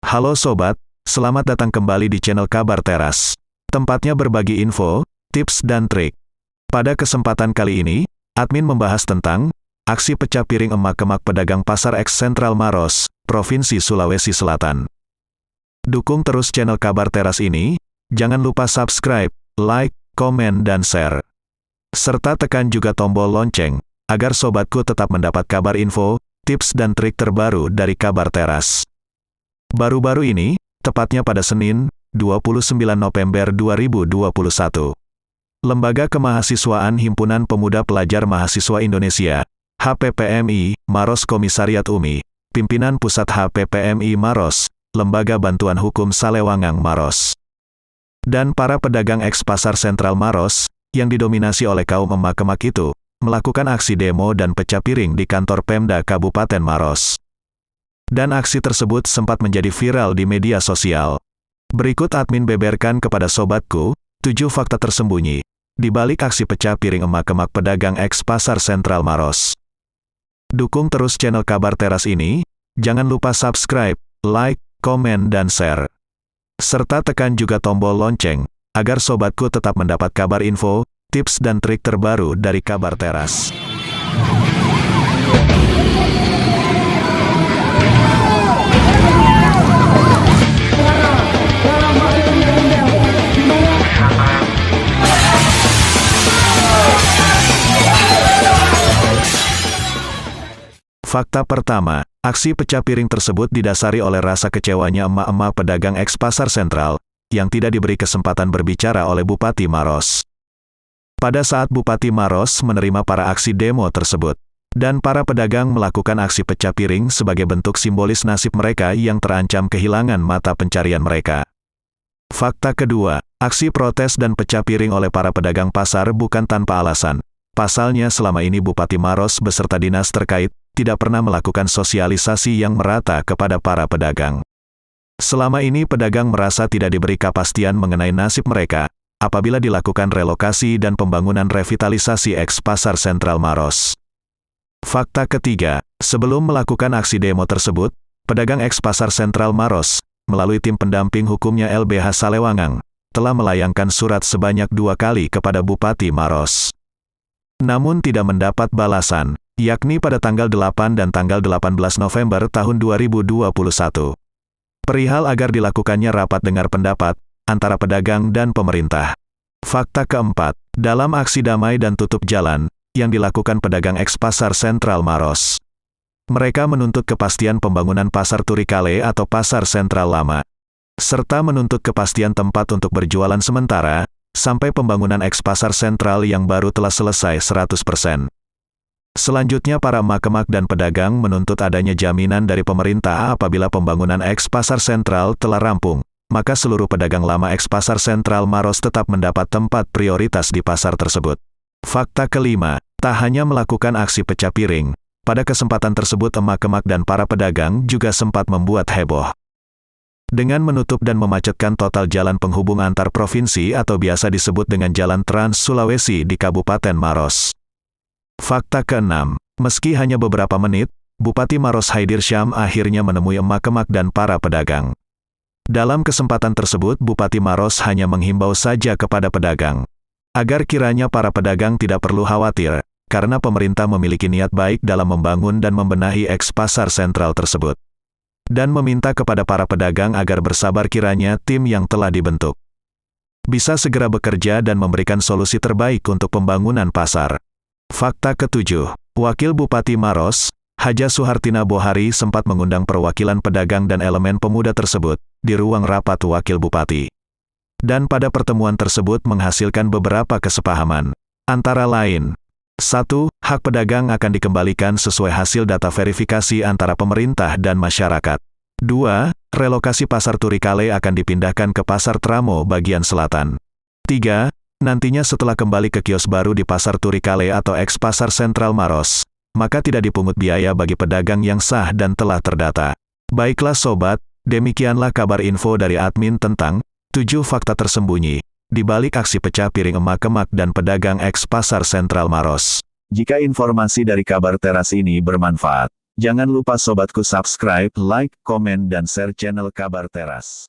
Halo sobat, selamat datang kembali di channel Kabar Teras. Tempatnya berbagi info, tips dan trik. Pada kesempatan kali ini, admin membahas tentang aksi pecah piring emak-emak pedagang pasar X Sentral Maros, Provinsi Sulawesi Selatan. Dukung terus channel Kabar Teras ini, jangan lupa subscribe, like, komen dan share. Serta tekan juga tombol lonceng, agar sobatku tetap mendapat kabar info, tips dan trik terbaru dari Kabar Teras. Baru-baru ini, tepatnya pada Senin, 29 November 2021, Lembaga Kemahasiswaan Himpunan Pemuda Pelajar Mahasiswa Indonesia, HPPMI, Maros Komisariat UMI, Pimpinan Pusat HPPMI Maros, Lembaga Bantuan Hukum Salewangang Maros, dan para pedagang eks Pasar Sentral Maros, yang didominasi oleh kaum emak-emak itu, melakukan aksi demo dan pecah piring di kantor Pemda Kabupaten Maros. Dan aksi tersebut sempat menjadi viral di media sosial. Berikut admin beberkan kepada sobatku, 7 fakta tersembunyi di balik aksi pecah piring emak-emak pedagang eks Pasar Sentral Maros. Dukung terus channel Kabar Teras ini, jangan lupa subscribe, like, komen dan share. Serta tekan juga tombol lonceng, agar sobatku tetap mendapat kabar info, tips dan trik terbaru dari Kabar Teras. Fakta pertama, aksi pecah piring tersebut didasari oleh rasa kecewanya emak-emak pedagang eks Pasar Sentral, yang tidak diberi kesempatan berbicara oleh Bupati Maros. Pada saat Bupati Maros menerima para aksi demo tersebut, dan para pedagang melakukan aksi pecah piring sebagai bentuk simbolis nasib mereka yang terancam kehilangan mata pencarian mereka. Fakta kedua, aksi protes dan pecah piring oleh para pedagang pasar bukan tanpa alasan. Pasalnya selama ini Bupati Maros beserta dinas terkait, tidak pernah melakukan sosialisasi yang merata kepada para pedagang. Selama ini pedagang merasa tidak diberi kepastian mengenai nasib mereka, apabila dilakukan relokasi dan pembangunan revitalisasi eks Pasar Sentral Maros. Fakta ketiga, sebelum melakukan aksi demo tersebut, pedagang eks Pasar Sentral Maros, melalui tim pendamping hukumnya LBH Salewangang, telah melayangkan surat sebanyak 2 kali kepada Bupati Maros. Namun tidak mendapat balasan, yakni pada tanggal 8 dan tanggal 18 November tahun 2021. Perihal agar dilakukannya rapat dengar pendapat antara pedagang dan pemerintah. Fakta keempat, dalam aksi damai dan tutup jalan yang dilakukan pedagang eks Pasar Sentral Maros, mereka menuntut kepastian pembangunan Pasar Turikale atau Pasar Sentral Lama, serta menuntut kepastian tempat untuk berjualan sementara sampai pembangunan eks Pasar Sentral yang baru telah selesai 100%. Selanjutnya para emak-emak dan pedagang menuntut adanya jaminan dari pemerintah apabila pembangunan eks Pasar Sentral telah rampung, maka seluruh pedagang lama eks Pasar Sentral Maros tetap mendapat tempat prioritas di pasar tersebut. Fakta kelima, tak hanya melakukan aksi pecah piring, pada kesempatan tersebut emak-emak dan para pedagang juga sempat membuat heboh dengan menutup dan memacetkan total jalan penghubung antar provinsi atau biasa disebut dengan Jalan Trans Sulawesi di Kabupaten Maros. Fakta keenam, meski hanya beberapa menit, Bupati Maros Haidir Syam akhirnya menemui emak-emak dan para pedagang. Dalam kesempatan tersebut Bupati Maros hanya menghimbau saja kepada pedagang, agar kiranya para pedagang tidak perlu khawatir, karena pemerintah memiliki niat baik dalam membangun dan membenahi eks Pasar Sentral tersebut. Dan meminta kepada para pedagang agar bersabar kiranya tim yang telah dibentuk bisa segera bekerja dan memberikan solusi terbaik untuk pembangunan pasar. Fakta ketujuh, Wakil Bupati Maros, Haja Suhartina Bohari sempat mengundang perwakilan pedagang dan elemen pemuda tersebut di ruang rapat Wakil Bupati. Dan pada pertemuan tersebut menghasilkan beberapa kesepahaman. Antara lain, 1. Hak pedagang akan dikembalikan sesuai hasil data verifikasi antara pemerintah dan masyarakat. 2. Relokasi Pasar Turikale akan dipindahkan ke Pasar Tramo bagian selatan. 3. Nantinya setelah kembali ke kios baru di Pasar Turikale atau eks Pasar Sentral Maros, maka tidak dipungut biaya bagi pedagang yang sah dan telah terdata. Baiklah sobat, demikianlah kabar info dari admin tentang 7 fakta tersembunyi di balik aksi pecah piring emak-emak dan pedagang eks Pasar Sentral Maros. Jika informasi dari Kabar Teras ini bermanfaat, Jangan lupa sobatku subscribe, like, komen dan share channel Kabar Teras.